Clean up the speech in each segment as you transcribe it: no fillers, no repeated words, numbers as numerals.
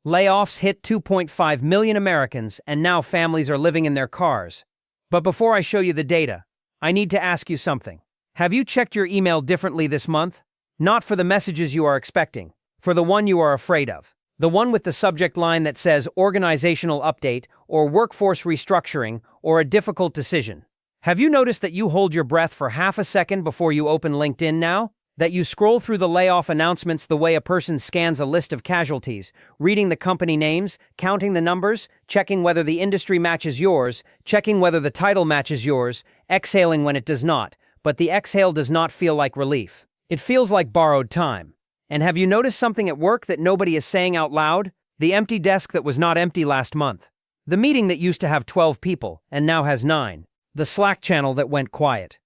Layoffs hit 2.5 million Americans, and now families are living in their cars. But before I show you the data, I need to ask you something. Have you checked your email differently this month? Not for the messages you are expecting, for the one you are afraid of. The one with the subject line that says organizational update or workforce restructuring or a difficult decision. Have you noticed that you hold your breath for half a second before you open LinkedIn now? That you scroll through the layoff announcements the way a person scans a list of casualties, reading the company names, counting the numbers, checking whether the industry matches yours, checking whether the title matches yours, exhaling when it does not, but the exhale does not feel like relief. It feels like borrowed time. And have you noticed something at work that nobody is saying out loud? The empty desk that was not empty last month. The meeting that used to have 12 people and now has 9. The Slack channel that went quiet.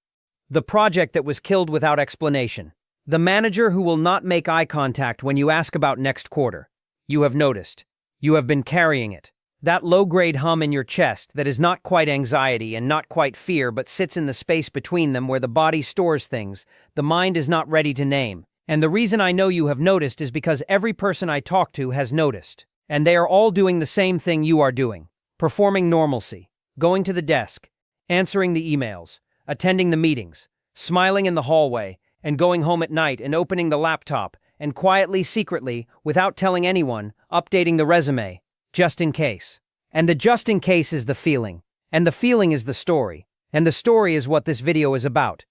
The project that was killed without explanation. The manager who will not make eye contact when you ask about next quarter. You have noticed. You have been carrying it. That low-grade hum in your chest that is not quite anxiety and not quite fear but sits in the space between them where the body stores things the mind is not ready to name. And the reason I know you have noticed is because every person I talk to has noticed. And they are all doing the same thing you are doing. Performing normalcy. Going to the desk. Answering the emails. Attending the meetings. Smiling in the hallway. And going home at night and opening the laptop, and quietly, secretly, without telling anyone, updating the resume, just in case. And the just in case is the feeling. And the feeling is the story. And the story is what this video is about.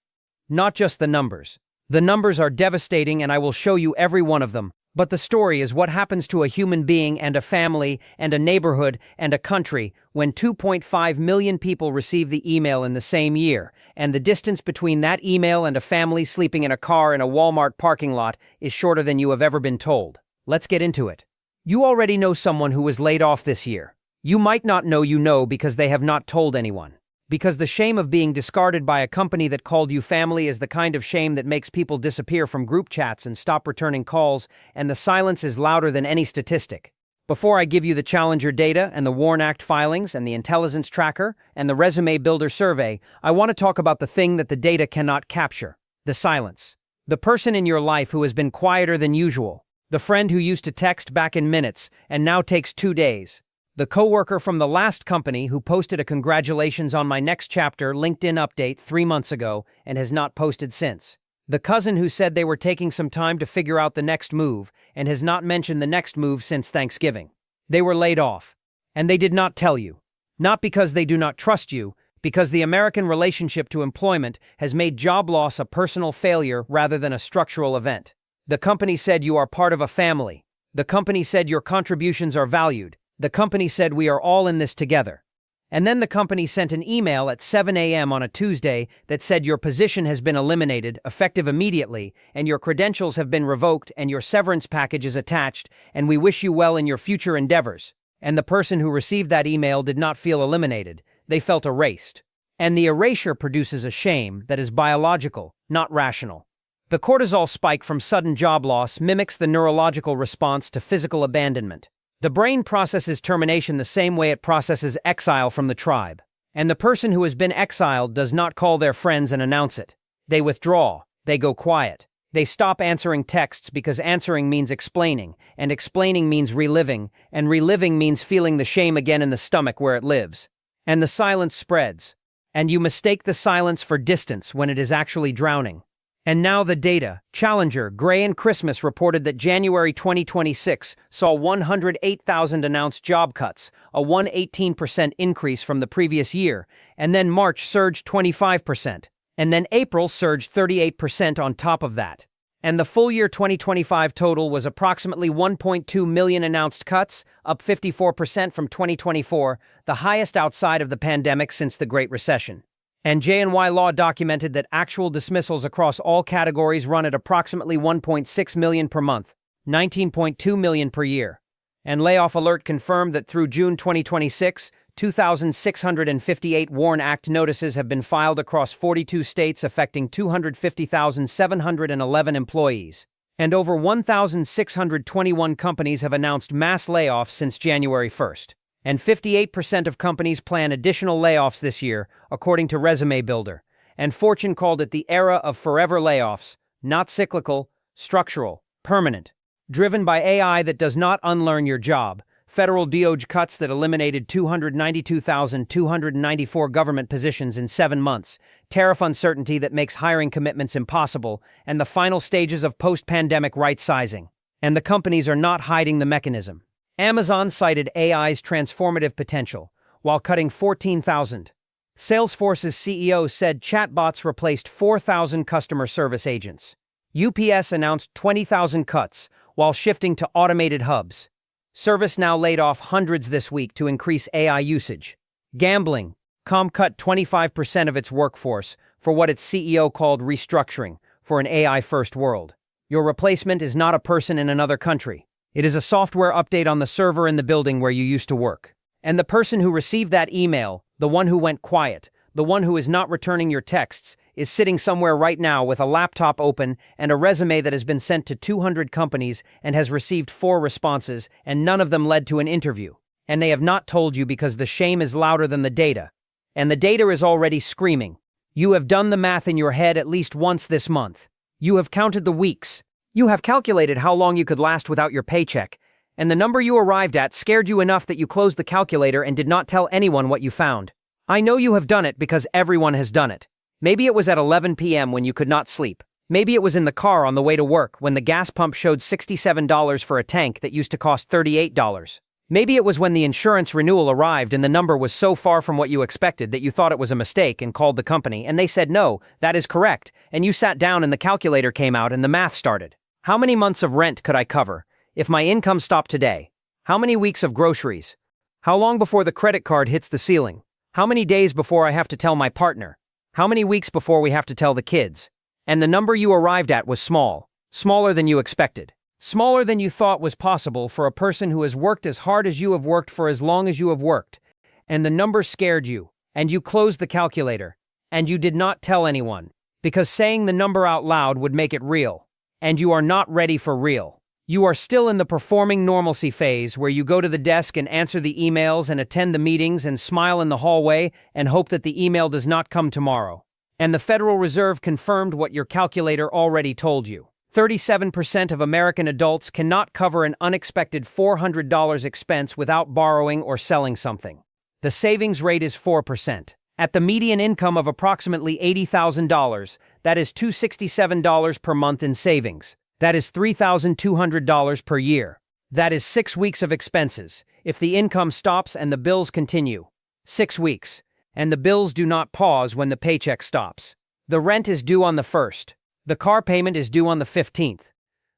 Not just the numbers. The numbers are devastating and I will show you every one of them. But the story is what happens to a human being and a family and a neighborhood and a country when 2.5 million people receive the email in the same year, and the distance between that email and a family sleeping in a car in a Walmart parking lot is shorter than you have ever been told. Let's get into it. You already know someone who was laid off this year. You might not know you know because they have not told anyone. Because the shame of being discarded by a company that called you family is the kind of shame that makes people disappear from group chats and stop returning calls, and the silence is louder than any statistic. Before I give you the Challenger data and the WARN Act filings and the intelligence tracker and the resume builder survey, I want to talk about the thing that the data cannot capture: the silence. The person in your life who has been quieter than usual. The friend who used to text back in minutes and now takes 2 days. The coworker from the last company who posted a congratulations on my next chapter LinkedIn update 3 months ago and has not posted since. The cousin who said they were taking some time to figure out the next move and has not mentioned the next move since Thanksgiving. They were laid off. And they did not tell you. Not because they do not trust you, because the American relationship to employment has made job loss a personal failure rather than a structural event. The company said you are part of a family. The company said your contributions are valued. The company said we are all in this together. And then the company sent an email at 7 a.m. on a Tuesday that said your position has been eliminated, effective immediately, and your credentials have been revoked and your severance package is attached, and we wish you well in your future endeavors. And the person who received that email did not feel eliminated. They felt erased. And the erasure produces a shame that is biological, not rational. The cortisol spike from sudden job loss mimics the neurological response to physical abandonment. The brain processes termination the same way it processes exile from the tribe. And the person who has been exiled does not call their friends and announce it. They withdraw. They go quiet. They stop answering texts because answering means explaining, and explaining means reliving, and reliving means feeling the shame again in the stomach where it lives. And the silence spreads. And you mistake the silence for distance when it is actually drowning. And now the data. Challenger, Gray and Christmas reported that January 2026 saw 108,000 announced job cuts, a 118% increase from the previous year, and then March surged 25%, and then April surged 38% on top of that. And the full year 2025 total was approximately 1.2 million announced cuts, up 54% from 2024, the highest outside of the pandemic since the Great Recession. And J&Y Law documented that actual dismissals across all categories run at approximately 1.6 million per month, 19.2 million per year. And Layoff Alert confirmed that through June 2026, 2,658 WARN Act notices have been filed across 42 states affecting 250,711 employees. And over 1,621 companies have announced mass layoffs since January 1st. And 58% of companies plan additional layoffs this year, according to Resume Builder. And Fortune called it the era of forever layoffs, not cyclical, structural, permanent. Driven by AI that does not unlearn your job, federal DOJ cuts that eliminated 292,294 government positions in 7 months, tariff uncertainty that makes hiring commitments impossible, and the final stages of post-pandemic right-sizing. And the companies are not hiding the mechanism. Amazon cited AI's transformative potential, while cutting 14,000. Salesforce's CEO said chatbots replaced 4,000 customer service agents. UPS announced 20,000 cuts, while shifting to automated hubs. ServiceNow laid off hundreds this week to increase AI usage. Gambling. cut 25% of its workforce for what its CEO called restructuring for an AI-first world. Your replacement is not a person in another country. It is a software update on the server in the building where you used to work. And the person who received that email, the one who went quiet, the one who is not returning your texts, is sitting somewhere right now with a laptop open and a resume that has been sent to 200 companies and has received 4 responses, and none of them led to an interview. And they have not told you because the shame is louder than the data. And the data is already screaming. You have done the math in your head at least once this month. You have counted the weeks. You have calculated how long you could last without your paycheck. And the number you arrived at scared you enough that you closed the calculator and did not tell anyone what you found. I know you have done it because everyone has done it. Maybe it was at 11 p.m. when you could not sleep. Maybe it was in the car on the way to work when the gas pump showed $67 for a tank that used to cost $38. Maybe it was when the insurance renewal arrived and the number was so far from what you expected that you thought it was a mistake and called the company and they said, no, that is correct, and you sat down and the calculator came out and the math started. How many months of rent could I cover if my income stopped today? How many weeks of groceries? How long before the credit card hits the ceiling? How many days before I have to tell my partner? How many weeks before we have to tell the kids? And the number you arrived at was small, smaller than you expected, smaller than you thought was possible for a person who has worked as hard as you have worked for as long as you have worked. And the number scared you, and you closed the calculator, and you did not tell anyone, because saying the number out loud would make it real. And you are not ready for real. You are still in the performing normalcy phase where you go to the desk and answer the emails and attend the meetings and smile in the hallway and hope that the email does not come tomorrow. And the Federal Reserve confirmed what your calculator already told you. 37% of American adults cannot cover an unexpected $400 expense without borrowing or selling something. The savings rate is 4%. At the median income of approximately $80,000, that is $267 per month in savings. That is $3,200 per year. That is 6 weeks of expenses, if the income stops and the bills continue. 6 weeks. And the bills do not pause when the paycheck stops. The rent is due on the 1st. The car payment is due on the 15th.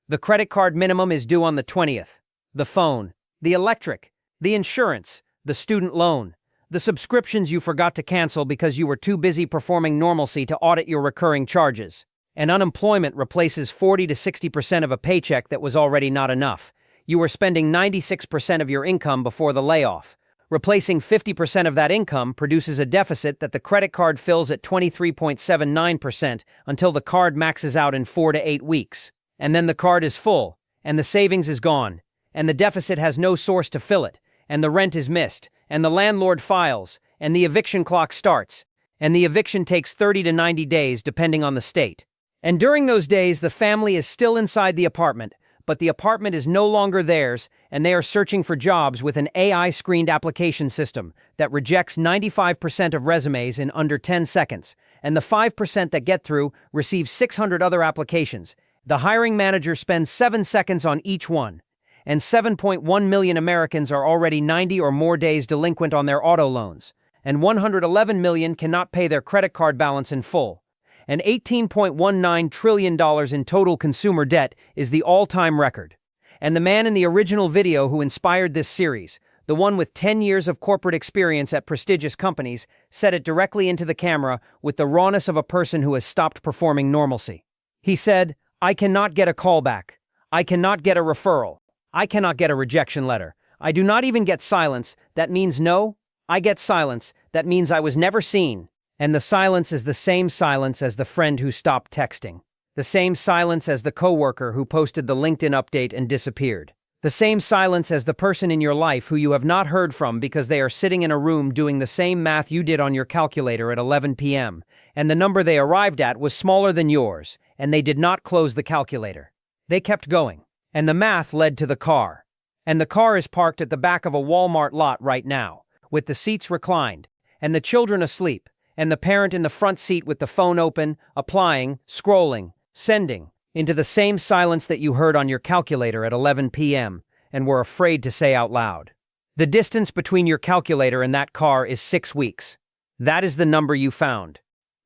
The credit card minimum is due on the 20th. The phone, the electric, the insurance, the student loan, the subscriptions you forgot to cancel because you were too busy performing normalcy to audit your recurring charges. And unemployment replaces 40 to 60% of a paycheck that was already not enough. You were spending 96% of your income before the layoff. Replacing 50% of that income produces a deficit that the credit card fills at 23.79% until the card maxes out in 4 to 8 weeks. And then the card is full, and the savings is gone, and the deficit has no source to fill it, and the rent is missed, and the landlord files, and the eviction clock starts, and the eviction takes 30 to 90 days depending on the state. And during those days, the family is still inside the apartment, but the apartment is no longer theirs, and they are searching for jobs with an AI-screened application system that rejects 95% of resumes in under 10 seconds, and the 5% that get through receive 600 other applications. The hiring manager spends 7 seconds on each one, and 7.1 million Americans are already 90 or more days delinquent on their auto loans, and 111 million cannot pay their credit card balance in full. And $18.19 trillion in total consumer debt is the all-time record. And the man in the original video who inspired this series, the one with 10 years of corporate experience at prestigious companies, said it directly into the camera with the rawness of a person who has stopped performing normalcy. He said, "I cannot get a callback. I cannot get a referral. I cannot get a rejection letter. I do not even get silence. That means no. I get silence. That means I was never seen. And the silence is the same silence as the friend who stopped texting. The same silence as the coworker who posted the LinkedIn update and disappeared. The same silence as the person in your life who you have not heard from because they are sitting in a room doing the same math you did on your calculator at 11 p.m., and the number they arrived at was smaller than yours, and they did not close the calculator. They kept going. And the math led to the car. And the car is parked at the back of a Walmart lot right now, with the seats reclined, and the children asleep, and the parent in the front seat with the phone open, applying, scrolling, sending, into the same silence that you heard on your calculator at 11 p.m. and were afraid to say out loud. The distance between your calculator and that car is 6 weeks. That is the number you found.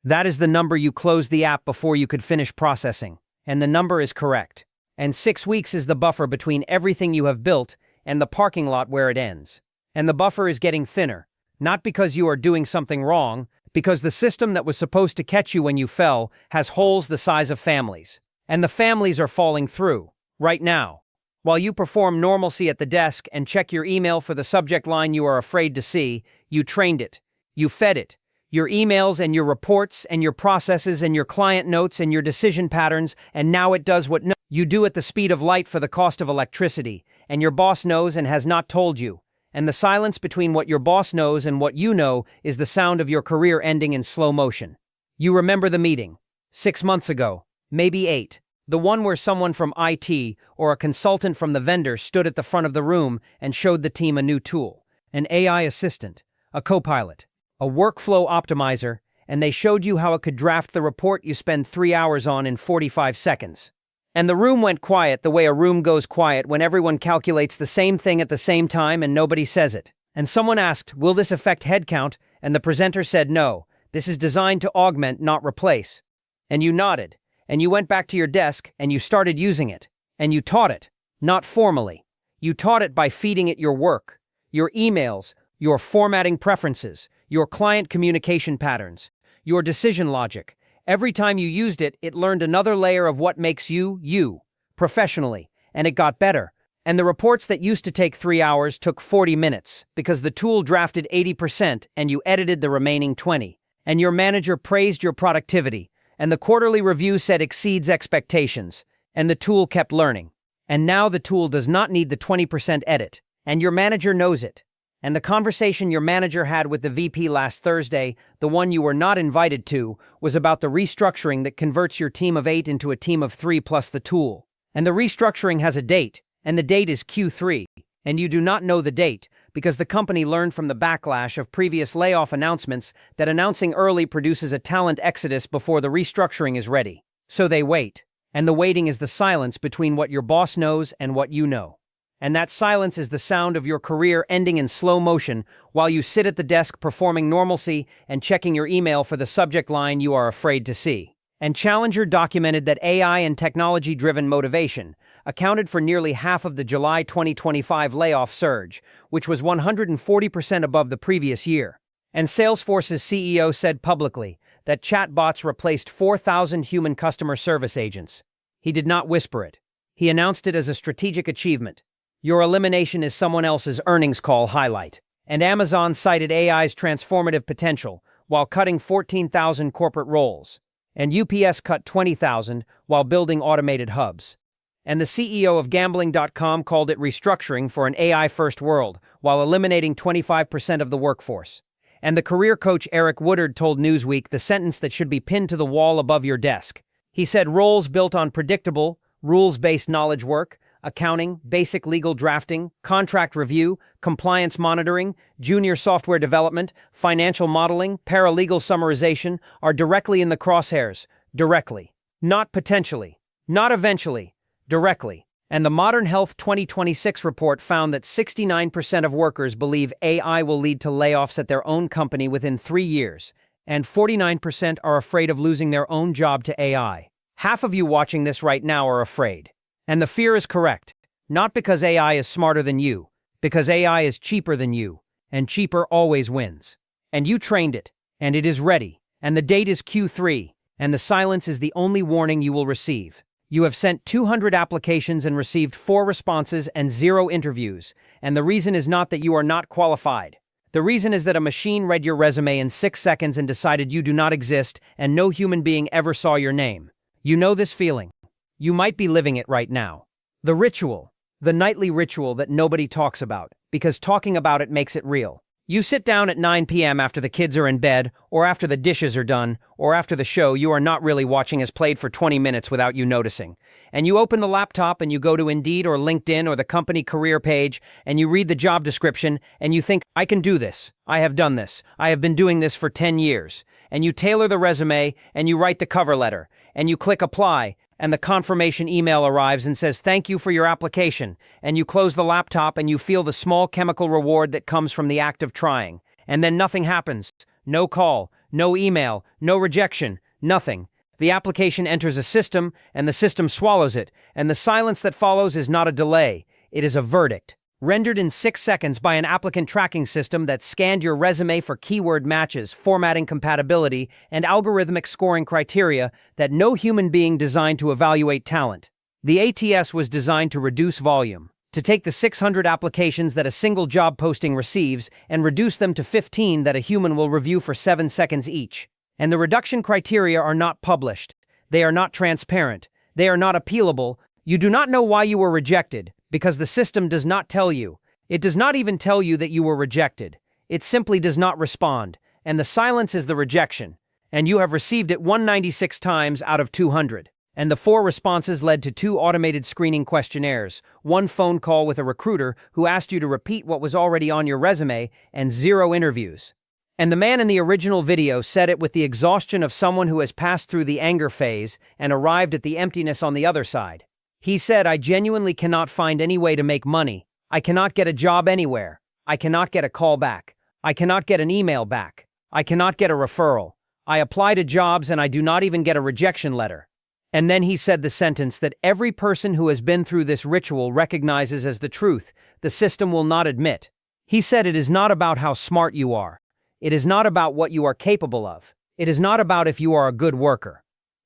That is the number you closed the app before you could finish processing, and the number is correct. And 6 weeks is the buffer between everything you have built and the parking lot where it ends. And the buffer is getting thinner, not because you are doing something wrong, because the system that was supposed to catch you when you fell has holes the size of families. And the families are falling through, right now. While you perform normalcy at the desk and check your email for the subject line you are afraid to see, you trained it. You fed it. Your emails and your reports and your processes and your client notes and your decision patterns, and now it does what you do at the speed of light for the cost of electricity, and your boss knows and has not told you. And the silence between what your boss knows and what you know is the sound of your career ending in slow motion. You remember the meeting. 6 months ago, maybe 8. The one where someone from IT or a consultant from the vendor stood at the front of the room and showed the team a new tool, an AI assistant, a co-pilot, a workflow optimizer, and they showed you how it could draft the report you spend 3 hours on in 45 seconds. And the room went quiet the way a room goes quiet when everyone calculates the same thing at the same time and nobody says it. And someone asked, "Will this affect headcount?" And the presenter said, "No, this is designed to augment, not replace." And you nodded, and you went back to your desk and you started using it. And you taught it, not formally. You taught it by feeding it your work, your emails, your formatting preferences, your client communication patterns, your decision logic. Every time you used it, it learned another layer of what makes you, you, professionally, and it got better. And the reports that used to take 3 hours took 40 minutes because the tool drafted 80% and you edited the remaining 20. And your manager praised your productivity, and the quarterly review said exceeds expectations, and the tool kept learning. And now the tool does not need the 20% edit, and your manager knows it. And the conversation your manager had with the VP last Thursday, the one you were not invited to, was about the restructuring that converts your team of 8 into a team of 3 plus the tool. And the restructuring has a date, and the date is Q3, and you do not know the date because the company learned from the backlash of previous layoff announcements that announcing early produces a talent exodus before the restructuring is ready. So they wait, and the waiting is the silence between what your boss knows and what you know. And that silence is the sound of your career ending in slow motion while you sit at the desk performing normalcy and checking your email for the subject line you are afraid to see. And Challenger documented that AI and technology-driven motivation accounted for nearly half of the July 2025 layoff surge, which was 140% above the previous year. And Salesforce's CEO said publicly that chatbots replaced 4,000 human customer service agents. He did not whisper it. He announced it as a strategic achievement. Your elimination is someone else's earnings call highlight. And Amazon cited AI's transformative potential while cutting 14,000 corporate roles. And UPS cut 20,000 while building automated hubs. And the CEO of Gambling.com called it restructuring for an AI-first world while eliminating 25% of the workforce. And the career coach Eric Woodard told Newsweek the sentence that should be pinned to the wall above your desk. He said roles built on predictable, rules-based knowledge work, accounting, basic legal drafting, contract review, compliance monitoring, junior software development, financial modeling, paralegal summarization are directly in the crosshairs, directly. Not potentially, not eventually, directly. And the Modern Health 2026 report found that 69% of workers believe AI will lead to layoffs at their own company within 3 years, and 49% are afraid of losing their own job to AI. Half of you watching this right now are afraid. And the fear is correct, not because AI is smarter than you, because AI is cheaper than you, and cheaper always wins. And you trained it, and it is ready, and the date is Q3, and the silence is the only warning you will receive. You have sent 200 applications and received 4 responses and 0 interviews, and the reason is not that you are not qualified. The reason is that a machine read your resume in 6 seconds and decided you do not exist, and no human being ever saw your name. You know this feeling. You might be living it right now. The ritual, the nightly ritual that nobody talks about, because talking about it makes it real. You sit down at 9 p.m. after the kids are in bed, or after the dishes are done, or after the show you are not really watching has played for 20 minutes without you noticing. And you open the laptop and you go to Indeed or LinkedIn or the company career page and you read the job description and you think, I can do this. I have done this. I have been doing this for 10 years. And you tailor the resume and you write the cover letter and you click apply and the confirmation email arrives and says, thank you for your application. And you close the laptop and you feel the small chemical reward that comes from the act of trying. And then nothing happens. No call, no email, no rejection, nothing. The application enters a system, and the system swallows it, and the silence that follows is not a delay, it is a verdict, rendered in 6 seconds by an applicant tracking system that scanned your resume for keyword matches, formatting compatibility, and algorithmic scoring criteria that no human being designed to evaluate talent. The ATS was designed to reduce volume, to take the 600 applications that a single job posting receives and reduce them to 15 that a human will review for 7 seconds each. And the reduction criteria are not published. They are not transparent. They are not appealable. You do not know why you were rejected, because the system does not tell you. It does not even tell you that you were rejected. It simply does not respond, and the silence is the rejection. And you have received it 196 times out of 200. And the 4 responses led to 2 automated screening questionnaires, 1 phone call with a recruiter who asked you to repeat what was already on your resume, and 0 interviews. And the man in the original video said it with the exhaustion of someone who has passed through the anger phase and arrived at the emptiness on the other side. He said, I genuinely cannot find any way to make money. I cannot get a job anywhere. I cannot get a call back. I cannot get an email back. I cannot get a referral. I apply to jobs and I do not even get a rejection letter. And then he said the sentence that every person who has been through this ritual recognizes as the truth the system will not admit. He said it is not about how smart you are. It is not about what you are capable of. It is not about if you are a good worker.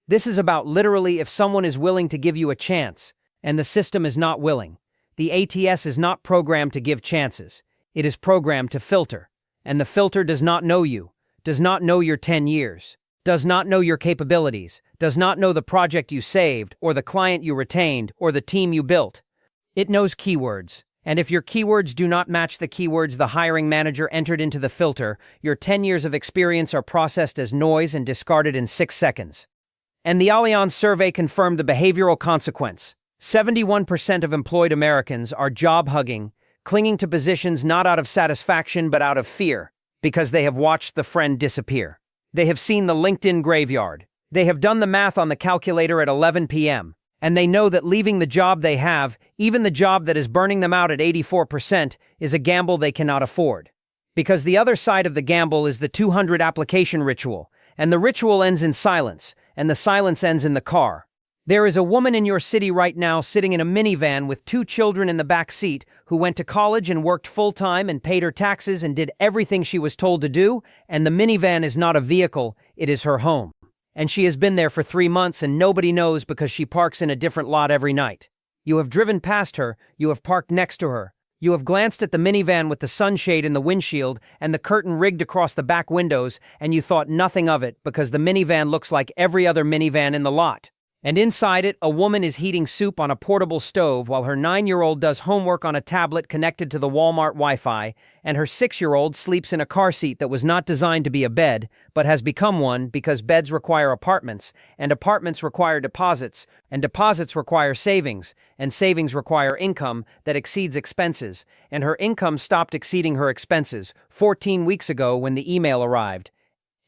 This is about literally if someone is willing to give you a chance, and the system is not willing. The ATS is not programmed to give chances. It is programmed to filter. And the filter does not know you, does not know your 10 years, does not know your capabilities, does not know the project you saved, or the client you retained, or the team you built. It knows keywords. And if your keywords do not match the keywords the hiring manager entered into the filter, your 10 years of experience are processed as noise and discarded in 6 seconds. And the Allianz survey confirmed the behavioral consequence. 71% of employed Americans are job-hugging, clinging to positions not out of satisfaction but out of fear, because they have watched the friend disappear. They have seen the LinkedIn graveyard. They have done the math on the calculator at 11 p.m., and they know that leaving the job they have, even the job that is burning them out at 84%, is a gamble they cannot afford. Because the other side of the gamble is the 200 application ritual, and the ritual ends in silence, and the silence ends in the car. There is a woman in your city right now sitting in a minivan with 2 children in the back seat who went to college and worked full-time and paid her taxes and did everything she was told to do, and the minivan is not a vehicle, it is her home. And she has been there for 3 months and nobody knows because she parks in a different lot every night. You have driven past her, you have parked next to her, you have glanced at the minivan with the sunshade in the windshield and the curtain rigged across the back windows, and you thought nothing of it because the minivan looks like every other minivan in the lot. And inside it, a woman is heating soup on a portable stove while her 9-year-old does homework on a tablet connected to the Walmart Wi-Fi, and her 6-year-old sleeps in a car seat that was not designed to be a bed, but has become one because beds require apartments, and apartments require deposits, and deposits require savings, and savings require income that exceeds expenses, and her income stopped exceeding her expenses 14 weeks ago when the email arrived.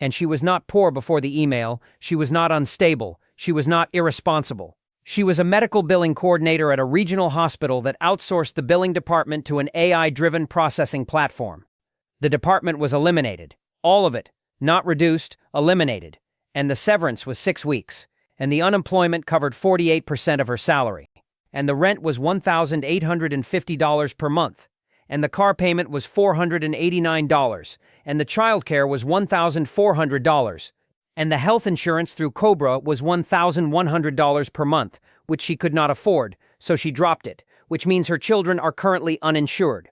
And she was not poor before the email, she was not unstable, she was not irresponsible. She was a medical billing coordinator at a regional hospital that outsourced the billing department to an AI-driven processing platform. The department was eliminated. All of it. Not reduced, eliminated. And the severance was 6 weeks. And the unemployment covered 48% of her salary. And the rent was $1,850 per month. And the car payment was $489. And the childcare was $1,400. And the health insurance through Cobra was $1,100 per month, which she could not afford, so she dropped it, which means her children are currently uninsured.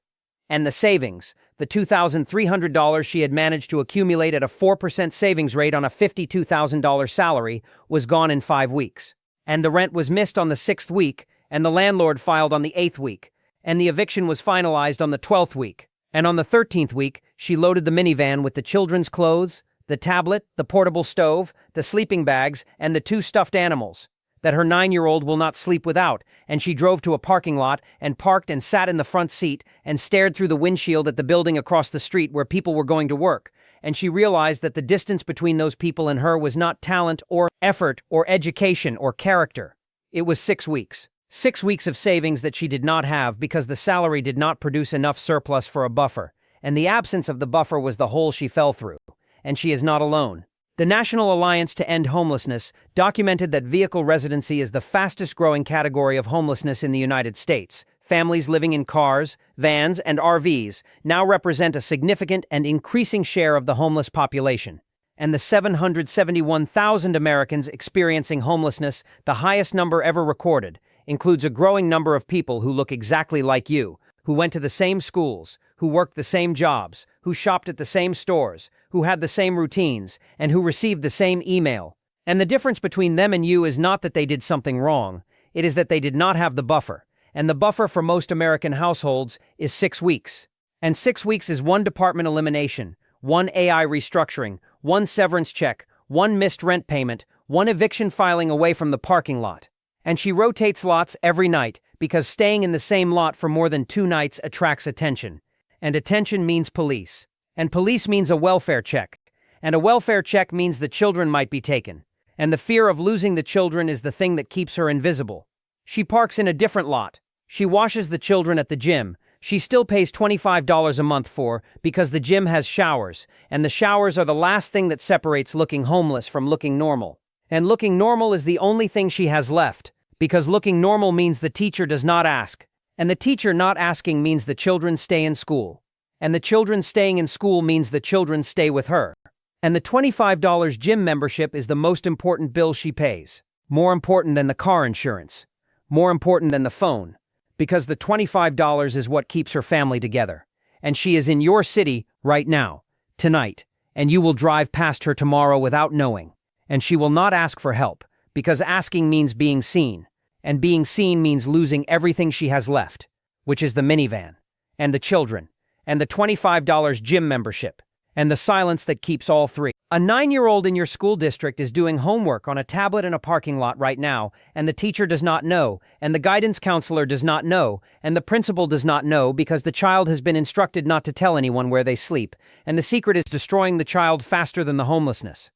And the savings, the $2,300 she had managed to accumulate at a 4% savings rate on a $52,000 salary, was gone in 5 weeks. And the rent was missed on the 6th week, and the landlord filed on the 8th week, and the eviction was finalized on the 12th week. And on the 13th week, she loaded the minivan with the children's clothes, the tablet, the portable stove, the sleeping bags, and the 2 stuffed animals. that her 9-year-old will not sleep without, and she drove to a parking lot and parked and sat in the front seat and stared through the windshield at the building across the street where people were going to work, and she realized that the distance between those people and her was not talent or effort or education or character. It was 6 weeks. 6 weeks of savings that she did not have because the salary did not produce enough surplus for a buffer, and the absence of the buffer was the hole she fell through. And she is not alone. The National Alliance to End Homelessness documented that vehicle residency is the fastest-growing category of homelessness in the United States. Families living in cars, vans, and RVs now represent a significant and increasing share of the homeless population. And the 771,000 Americans experiencing homelessness, the highest number ever recorded, includes a growing number of people who look exactly like you, who went to the same schools, who worked the same jobs, who shopped at the same stores, who had the same routines, and who received the same email. And the difference between them and you is not that they did something wrong, it is that they did not have the buffer. And the buffer for most American households is 6 weeks. And 6 weeks is one department elimination, one AI restructuring, one severance check, one missed rent payment, one eviction filing away from the parking lot. And she rotates lots every night because staying in the same lot for more than 2 nights attracts attention. And attention means police. And police means a welfare check. And a welfare check means the children might be taken. And the fear of losing the children is the thing that keeps her invisible. She parks in a different lot. She washes the children at the gym. She still pays $25 a month for because the gym has showers. And the showers are the last thing that separates looking homeless from looking normal. And looking normal is the only thing she has left. Because looking normal means the teacher does not ask. And the teacher not asking means the children stay in school. And the children staying in school means the children stay with her. And the $25 gym membership is the most important bill she pays. More important than the car insurance. More important than the phone. Because the $25 is what keeps her family together. And she is in your city right now, tonight. And you will drive past her tomorrow without knowing. And she will not ask for help. Because asking means being seen, and being seen means losing everything she has left, which is the minivan, and the children, and the $25 gym membership, and the silence that keeps all three. A 9-year-old in your school district is doing homework on a tablet in a parking lot right now, and the teacher does not know, and the guidance counselor does not know, and the principal does not know because the child has been instructed not to tell anyone where they sleep, and the secret is destroying the child faster than the homelessness.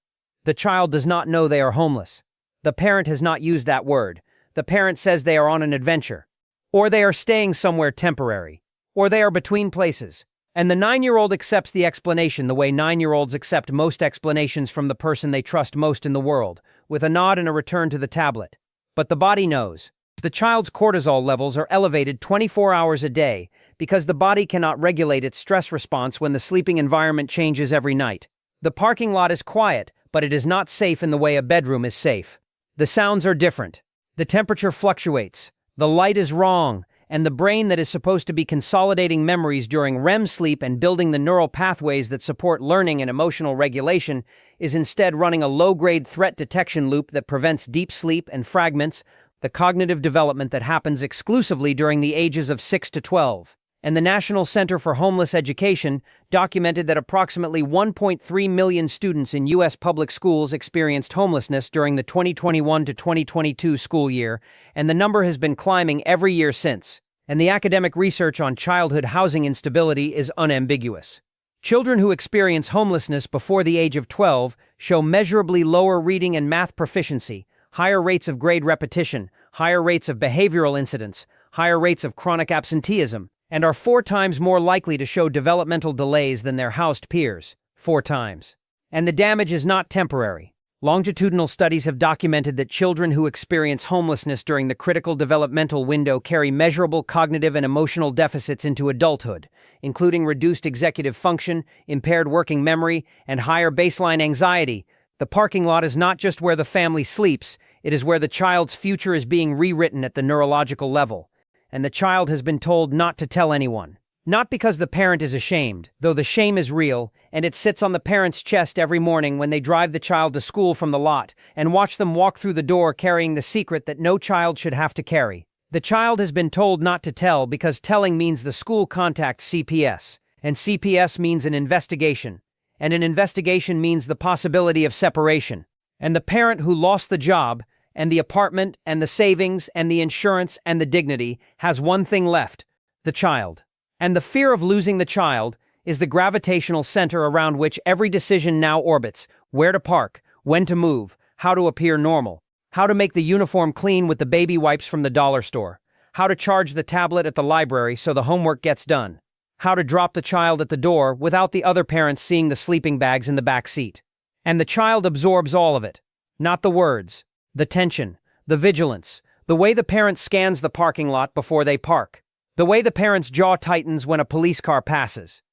The child does not know they are homeless. The parent has not used that word. The parent says they are on an adventure. Or they are staying somewhere temporary. Or they are between places. And the 9-year-old accepts the explanation the way 9-year-olds accept most explanations from the person they trust most in the world, with a nod and a return to the tablet. But the body knows. The child's cortisol levels are elevated 24 hours a day because the body cannot regulate its stress response when the sleeping environment changes every night. The parking lot is quiet, but it is not safe in the way a bedroom is safe. The sounds are different. The temperature fluctuates. The light is wrong. And the brain that is supposed to be consolidating memories during REM sleep and building the neural pathways that support learning and emotional regulation is instead running a low-grade threat detection loop that prevents deep sleep and fragments, the cognitive development that happens exclusively during the ages of 6 to 12. And the National Center for Homeless Education documented that approximately 1.3 million students in U.S. public schools experienced homelessness during the 2021 to 2022 school year, and the number has been climbing every year since. And the academic research on childhood housing instability is unambiguous. Children who experience homelessness before the age of 12 show measurably lower reading and math proficiency, higher rates of grade repetition, higher rates of behavioral incidents, higher rates of chronic absenteeism, and are 4 times more likely to show developmental delays than their housed peers, 4 times. And the damage is not temporary. Longitudinal studies have documented that children who experience homelessness during the critical developmental window carry measurable cognitive and emotional deficits into adulthood, including reduced executive function, impaired working memory, and higher baseline anxiety. The parking lot is not just where the family sleeps, it is where the child's future is being rewritten at the neurological level. And the child has been told not to tell anyone. Not because the parent is ashamed, though the shame is real, and it sits on the parent's chest every morning when they drive the child to school from the lot and watch them walk through the door carrying the secret that no child should have to carry. The child has been told not to tell because telling means the school contacts CPS, and CPS means an investigation, and an investigation means the possibility of separation. And the parent who lost the job and the apartment, and the savings, and the insurance, and the dignity has one thing left: the child. And the fear of losing the child is the gravitational center around which every decision now orbits: where to park, when to move, how to appear normal, how to make the uniform clean with the baby wipes from the dollar store, how to charge the tablet at the library so the homework gets done, how to drop the child at the door without the other parents seeing the sleeping bags in the back seat. And the child absorbs all of it. Not the words, the tension, the vigilance, the way the parent scans the parking lot before they park, the way the parent's jaw tightens when a police car passes,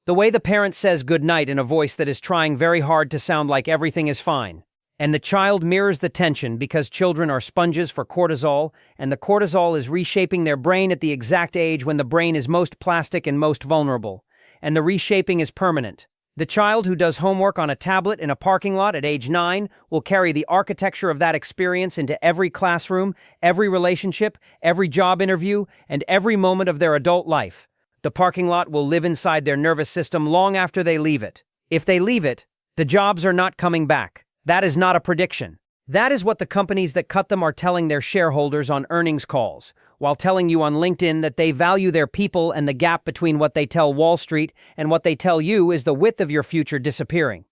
the way the parent says goodnight in a voice that is trying very hard to sound like everything is fine. And the child mirrors the tension because children are sponges for cortisol, and the cortisol is reshaping their brain at the exact age when the brain is most plastic and most vulnerable. And the reshaping is permanent. The child who does homework on a tablet in a parking lot at age 9 will carry the architecture of that experience into every classroom, every relationship, every job interview, and every moment of their adult life. The parking lot will live inside their nervous system long after they leave it. If they leave it, the jobs are not coming back. That is not a prediction. That is what the companies that cut them are telling their shareholders on earnings calls, while telling you on LinkedIn that they value their people, and the gap between what they tell Wall Street and what they tell you is the width of your future disappearing.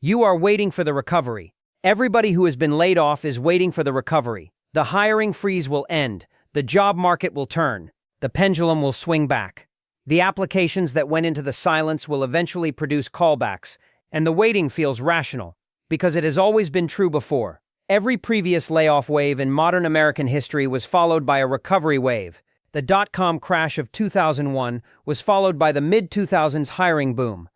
You are waiting for the recovery. Everybody who has been laid off is waiting for the recovery. The hiring freeze will end. The job market will turn. The pendulum will swing back. The applications that went into the silence will eventually produce callbacks, and the waiting feels rational, because it has always been true before. Every previous layoff wave in modern American history was followed by a recovery wave. The dot-com crash of 2001 was followed by the mid-2000s hiring boom.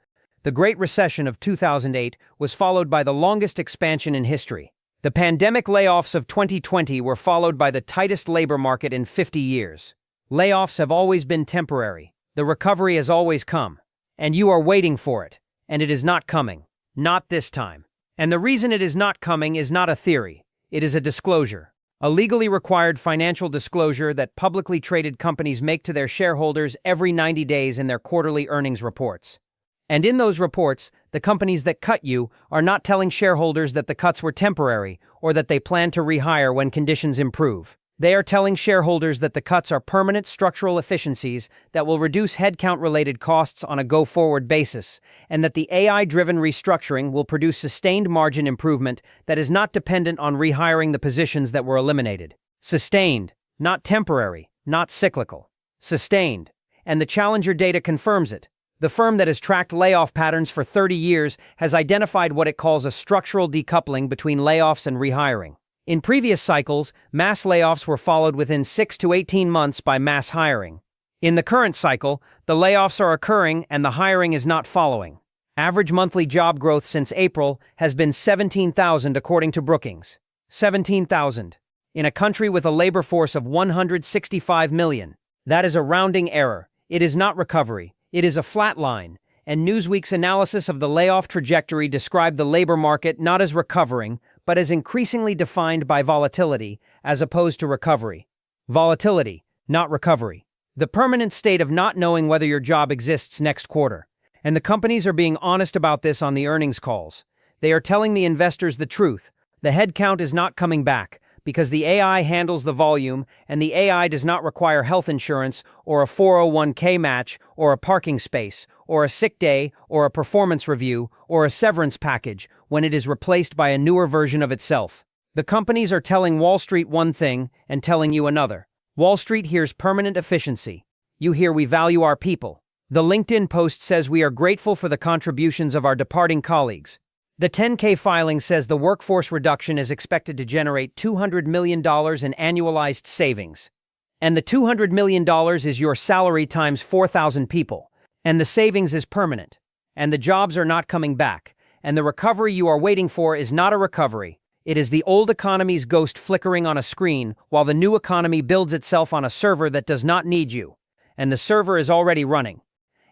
The Great Recession of 2008 was followed by the longest expansion in history. The pandemic layoffs of 2020 were followed by the tightest labor market in 50 years. Layoffs have always been temporary. The recovery has always come. And you are waiting for it. And it is not coming. Not this time. And the reason it is not coming is not a theory. It is a disclosure. A legally required financial disclosure that publicly traded companies make to their shareholders every 90 days in their quarterly earnings reports. And in those reports, the companies that cut you are not telling shareholders that the cuts were temporary or that they plan to rehire when conditions improve. They are telling shareholders that the cuts are permanent structural efficiencies that will reduce headcount-related costs on a go-forward basis, and that the AI-driven restructuring will produce sustained margin improvement that is not dependent on rehiring the positions that were eliminated. Sustained, not temporary, not cyclical. Sustained. And the Challenger data confirms it. The firm that has tracked layoff patterns for 30 years has identified what it calls a structural decoupling between layoffs and rehiring. In previous cycles, mass layoffs were followed within 6 to 18 months by mass hiring. In the current cycle, the layoffs are occurring and the hiring is not following. Average monthly job growth since April has been 17,000 according to Brookings. 17,000. In a country with a labor force of 165 million. That is a rounding error. It is not recovery. It is a flat line. And Newsweek's analysis of the layoff trajectory described the labor market not as recovering, but as increasingly defined by volatility, as opposed to recovery. Volatility, not recovery. The permanent state of not knowing whether your job exists next quarter. And the companies are being honest about this on the earnings calls. They are telling the investors the truth. The headcount is not coming back, because the AI handles the volume, and the AI does not require health insurance, or a 401k match, or a parking space, or a sick day, or a performance review, or a severance package when it is replaced by a newer version of itself. The companies are telling Wall Street one thing and telling you another. Wall Street hears permanent efficiency. You hear we value our people. The LinkedIn post says we are grateful for the contributions of our departing colleagues. The 10K filing says the workforce reduction is expected to generate $200 million in annualized savings. And the $200 million is your salary times 4,000 people. And the savings is permanent. And the jobs are not coming back. And the recovery you are waiting for is not a recovery. It is the old economy's ghost flickering on a screen while the new economy builds itself on a server that does not need you. And the server is already running.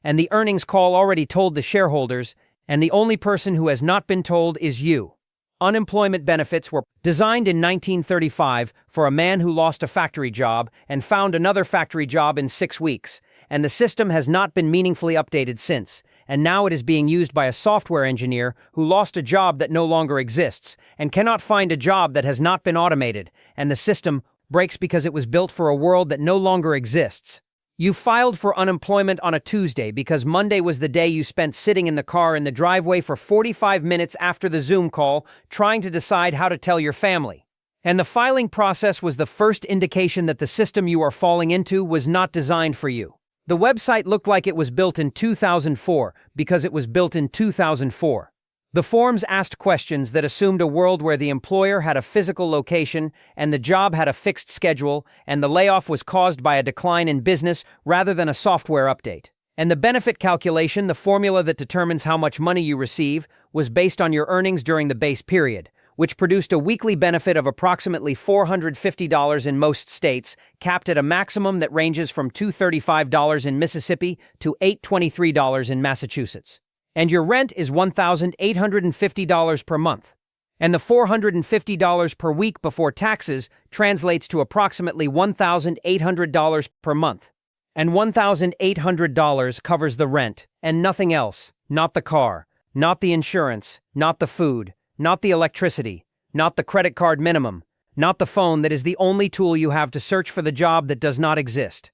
And the earnings call already told the shareholders, and the only person who has not been told is you. Unemployment benefits were designed in 1935 for a man who lost a factory job and found another factory job in 6 weeks, and the system has not been meaningfully updated since, and now it is being used by a software engineer who lost a job that no longer exists, and cannot find a job that has not been automated, and the system breaks because it was built for a world that no longer exists. You filed for unemployment on a Tuesday because Monday was the day you spent sitting in the car in the driveway for 45 minutes after the Zoom call, trying to decide how to tell your family. And the filing process was the first indication that the system you are falling into was not designed for you. The website looked like it was built in 2004 because it was built in 2004. The forms asked questions that assumed a world where the employer had a physical location and the job had a fixed schedule, and the layoff was caused by a decline in business rather than a software update. And the benefit calculation, the formula that determines how much money you receive, was based on your earnings during the base period, which produced a weekly benefit of approximately $450 in most states, capped at a maximum that ranges from $235 in Mississippi to $823 in Massachusetts. And your rent is $1,850 per month. And the $450 per week before taxes translates to approximately $1,800 per month. And $1,800 covers the rent and nothing else, not the car, not the insurance, not the food, not the electricity, not the credit card minimum, not the phone that is the only tool you have to search for the job that does not exist.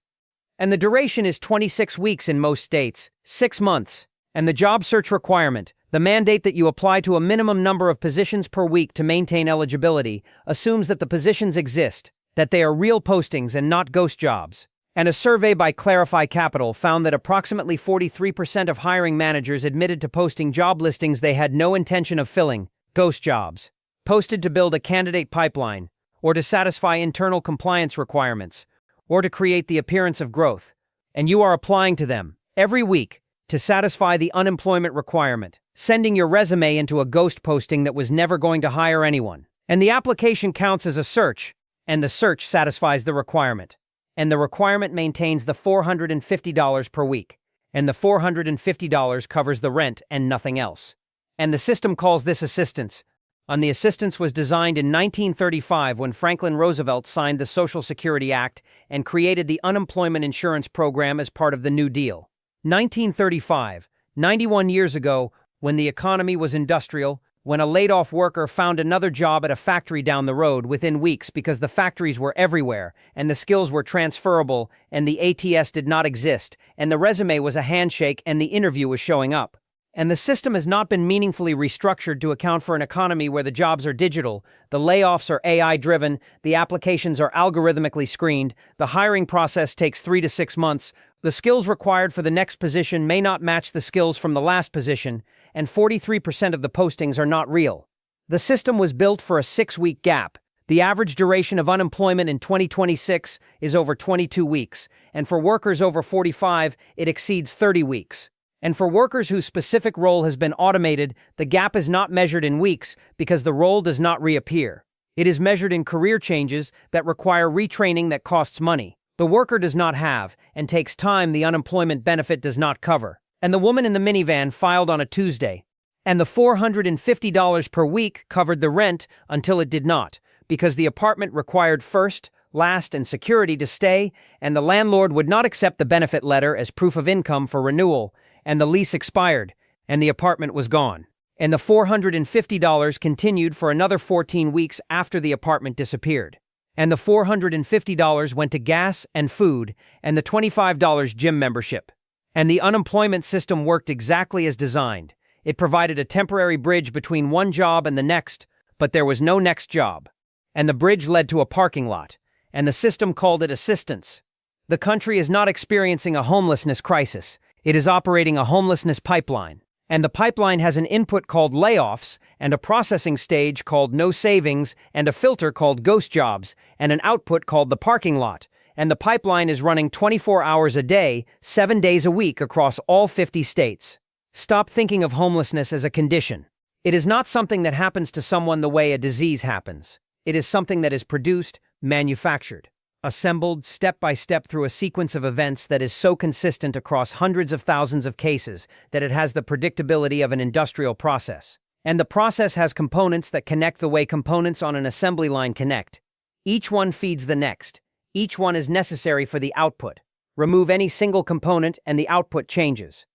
And the duration is 26 weeks in most states, 6 months. And the job search requirement, the mandate that you apply to a minimum number of positions per week to maintain eligibility, assumes that the positions exist, that they are real postings and not ghost jobs. And a survey by Clarify Capital found that approximately 43% of hiring managers admitted to posting job listings they had no intention of filling, ghost jobs, posted to build a candidate pipeline, or to satisfy internal compliance requirements, or to create the appearance of growth. And you are applying to them, every week, to satisfy the unemployment requirement, sending your resume into a ghost posting that was never going to hire anyone. And the application counts as a search, and the search satisfies the requirement. And the requirement maintains the $450 per week, and the $450 covers the rent and nothing else. And the system calls this assistance. And the assistance was designed in 1935 when Franklin Roosevelt signed the Social Security Act and created the unemployment insurance program as part of the New Deal. 1935, 91 years ago, when the economy was industrial, when a laid-off worker found another job at a factory down the road within weeks because the factories were everywhere, and the skills were transferable, and the ATS did not exist, and the resume was a handshake, and the interview was showing up. And the system has not been meaningfully restructured to account for an economy where the jobs are digital, the layoffs are AI-driven, the applications are algorithmically screened, the hiring process takes 3 to 6 months, the skills required for the next position may not match the skills from the last position, and 43% of the postings are not real. The system was built for a 6-week gap. The average duration of unemployment in 2026 is over 22 weeks, and for workers over 45, it exceeds 30 weeks. And for workers whose specific role has been automated, the gap is not measured in weeks because the role does not reappear. It is measured in career changes that require retraining that costs money. The worker does not have, and takes time the unemployment benefit does not cover. And the woman in the minivan filed on a Tuesday. And the $450 per week covered the rent until it did not, because the apartment required first, last, and security to stay, and the landlord would not accept the benefit letter as proof of income for renewal, and the lease expired, and the apartment was gone. And the $450 continued for another 14 weeks after the apartment disappeared. And the $450 went to gas and food, and the $25 gym membership. And the unemployment system worked exactly as designed. It provided a temporary bridge between one job and the next, but there was no next job. And the bridge led to a parking lot, and the system called it assistance. The country is not experiencing a homelessness crisis. It is operating a homelessness pipeline. And the pipeline has an input called layoffs, and a processing stage called no savings, and a filter called ghost jobs, and an output called the parking lot. And the pipeline is running 24 hours a day, 7 days a week across all 50 states. Stop thinking of homelessness as a condition. It is not something that happens to someone the way a disease happens. It is something that is produced, manufactured, assembled step by step through a sequence of events that is so consistent across hundreds of thousands of cases that it has the predictability of an industrial process. And the process has components that connect the way components on an assembly line connect. Each one feeds the next. Each one is necessary for the output. Remove any single component and the output changes.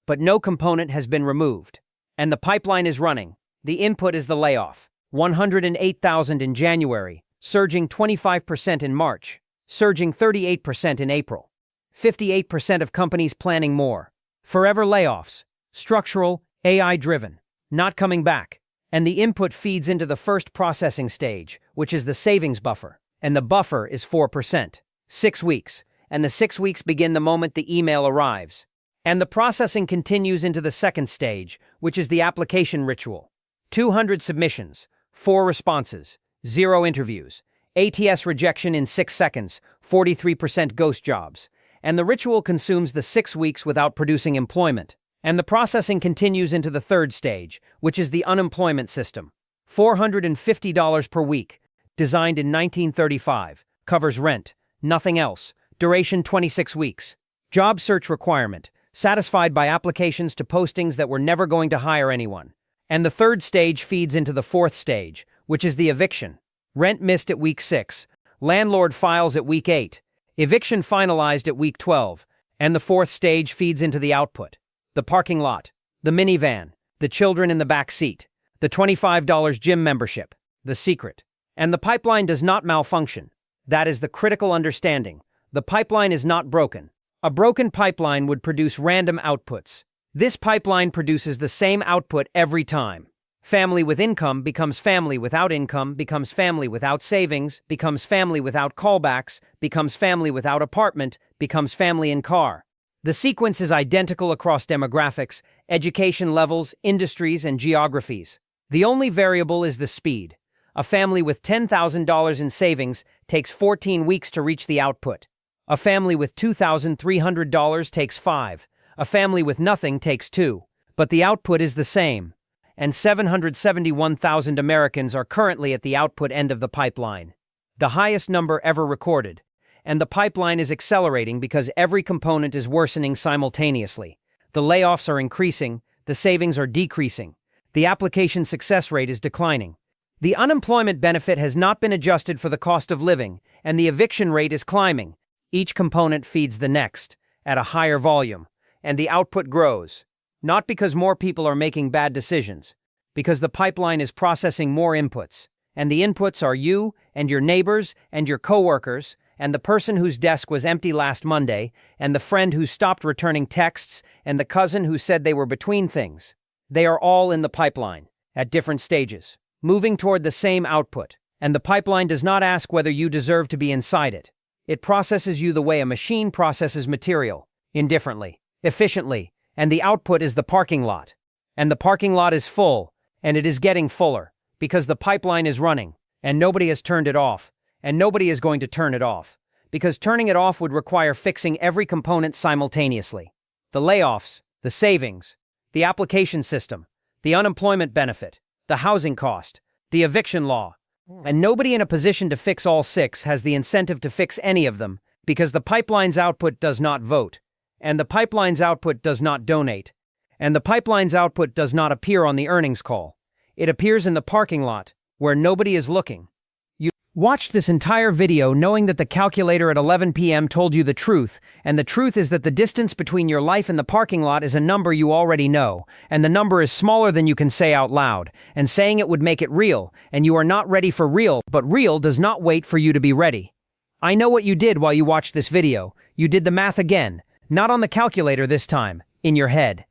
But no component has been removed. And the pipeline is running. The input is the layoff. 108,000 in January, surging 25% in March, surging 38% in April. 58% of companies planning more. Forever layoffs. Structural, AI-driven. Not coming back. And the input feeds into the first processing stage, which is the savings buffer. And the buffer is 4%. 6 weeks. And the 6 weeks begin the moment the email arrives. And the processing continues into the second stage, which is the application ritual. 200 submissions, 4 responses, 0 interviews, ATS rejection in 6 seconds, 43% ghost jobs. And the ritual consumes the 6 weeks without producing employment. And the processing continues into the third stage, which is the unemployment system. $450 per week, designed in 1935, covers rent, nothing else, duration 26 weeks. Job search requirement, satisfied by applications to postings that were never going to hire anyone. And the third stage feeds into the fourth stage, which is the eviction. Rent missed at week 6, landlord files at week 8, eviction finalized at week 12, and the fourth stage feeds into the output. The parking lot, the minivan, the children in the back seat, the $25 gym membership, the secret. And the pipeline does not malfunction. That is the critical understanding. The pipeline is not broken. A broken pipeline would produce random outputs. This pipeline produces the same output every time. Family with income becomes family without income, becomes family without savings, becomes family without callbacks, becomes family without apartment, becomes family in car. The sequence is identical across demographics, education levels, industries, and geographies. The only variable is the speed. A family with $10,000 in savings takes 14 weeks to reach the output. A family with $2,300 takes 5. A family with nothing takes 2. But the output is the same. And 771,000 Americans are currently at the output end of the pipeline. The highest number ever recorded. And the pipeline is accelerating because every component is worsening simultaneously. The layoffs are increasing, the savings are decreasing. The application success rate is declining. The unemployment benefit has not been adjusted for the cost of living, and the eviction rate is climbing. Each component feeds the next, at a higher volume, and the output grows. Not because more people are making bad decisions, because the pipeline is processing more inputs, and the inputs are you, and your neighbors, and your coworkers, and the person whose desk was empty last Monday, and the friend who stopped returning texts, and the cousin who said they were between things. They are all in the pipeline, at different stages, moving toward the same output, and the pipeline does not ask whether you deserve to be inside it. It processes you the way a machine processes material, indifferently, efficiently, and the output is the parking lot. And the parking lot is full, and it is getting fuller, because the pipeline is running, and nobody has turned it off, and nobody is going to turn it off, because turning it off would require fixing every component simultaneously. The layoffs, the savings, the application system, the unemployment benefit, the housing cost, the eviction law. And nobody in a position to fix all 6 has the incentive to fix any of them, because the pipeline's output does not vote, and the pipeline's output does not donate, and the pipeline's output does not appear on the earnings call. It appears in the parking lot, where nobody is looking. You watched this entire video knowing that the calculator at 11 p.m. told you the truth, and the truth is that the distance between your life and the parking lot is a number you already know, and the number is smaller than you can say out loud, and saying it would make it real, and you are not ready for real, but real does not wait for you to be ready. I know what you did while you watched this video. You did the math again, not on the calculator this time, in your head.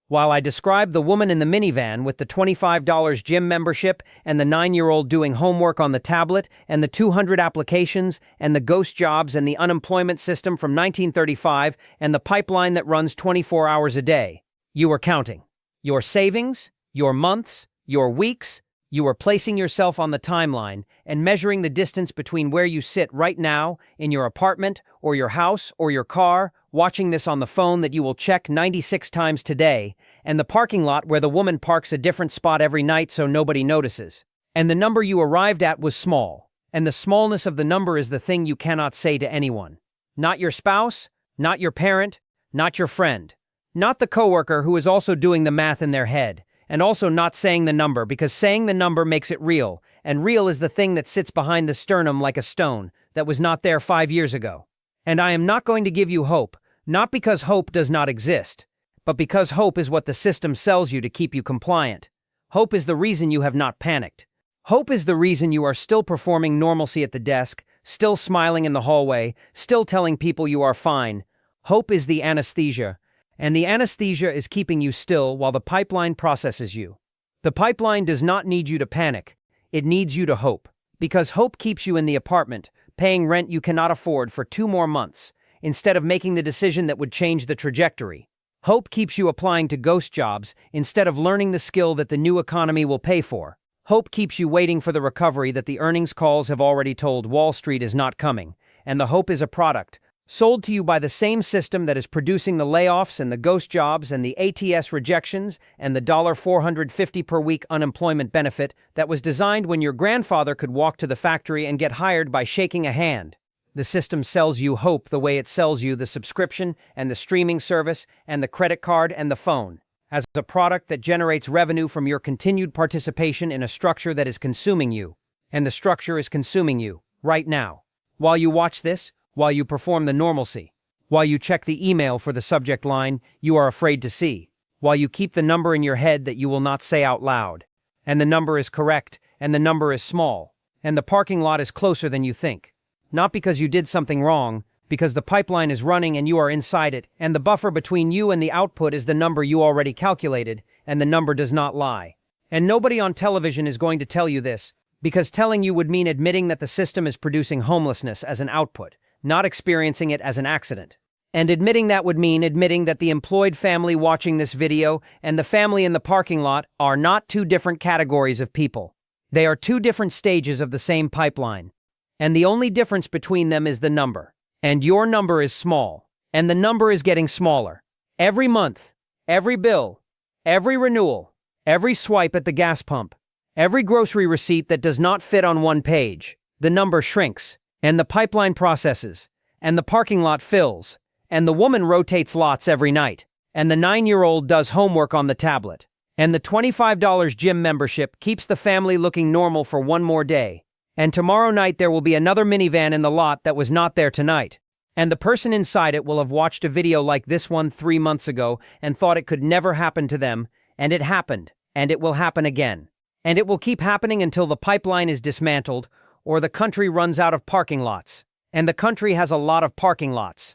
While I described the woman in the minivan with the $25 gym membership and the 9-year-old doing homework on the tablet and the 200 applications and the ghost jobs and the unemployment system from 1935 and the pipeline that runs 24 hours a day, you were counting. Your savings, your months, your weeks. You are placing yourself on the timeline and measuring the distance between where you sit right now in your apartment or your house or your car, watching this on the phone that you will check 96 times today, and the parking lot where the woman parks a different spot every night so nobody notices. And the number you arrived at was small, and the smallness of the number is the thing you cannot say to anyone. Not your spouse, not your parent, not your friend, not the coworker who is also doing the math in their head. And also not saying the number, because saying the number makes it real, and real is the thing that sits behind the sternum like a stone that was not there 5 years ago. And I am not going to give you hope, not because hope does not exist, but because hope is what the system sells you to keep you compliant. Hope is the reason you have not panicked. Hope is the reason you are still performing normalcy at the desk, still smiling in the hallway, still telling people you are fine. Hope is the anesthesia, and the anesthesia is keeping you still while the pipeline processes you. The pipeline does not need you to panic. It needs you to hope. Because hope keeps you in the apartment, paying rent you cannot afford for 2 more months, instead of making the decision that would change the trajectory. Hope keeps you applying to ghost jobs instead of learning the skill that the new economy will pay for. Hope keeps you waiting for the recovery that the earnings calls have already told Wall Street is not coming, and the hope is a product sold to you by the same system that is producing the layoffs and the ghost jobs and the ATS rejections and the $450 per week unemployment benefit that was designed when your grandfather could walk to the factory and get hired by shaking a hand. The system sells you hope the way it sells you the subscription and the streaming service and the credit card and the phone, as a product that generates revenue from your continued participation in a structure that is consuming you. And the structure is consuming you, right now. While you watch this, while you perform the normalcy, while you check the email for the subject line you are afraid to see, while you keep the number in your head that you will not say out loud. And the number is correct, and the number is small, and the parking lot is closer than you think. Not because you did something wrong, because the pipeline is running and you are inside it, and the buffer between you and the output is the number you already calculated, and the number does not lie. And nobody on television is going to tell you this, because telling you would mean admitting that the system is producing homelessness as an output, not experiencing it as an accident. And admitting that would mean admitting that the employed family watching this video and the family in the parking lot are not 2 different categories of people. They are 2 different stages of the same pipeline. And the only difference between them is the number. And your number is small. And the number is getting smaller. Every month, every bill, every renewal, every swipe at the gas pump, every grocery receipt that does not fit on one page, the number shrinks. And the pipeline processes, and the parking lot fills, and the woman rotates lots every night, and the 9-year-old does homework on the tablet, and the $25 gym membership keeps the family looking normal for 1 more day, and tomorrow night there will be another minivan in the lot that was not there tonight, and the person inside it will have watched a video like this one 3 months ago and thought it could never happen to them, and it happened, and it will happen again, and it will keep happening until the pipeline is dismantled, or the country runs out of parking lots. And the country has a lot of parking lots.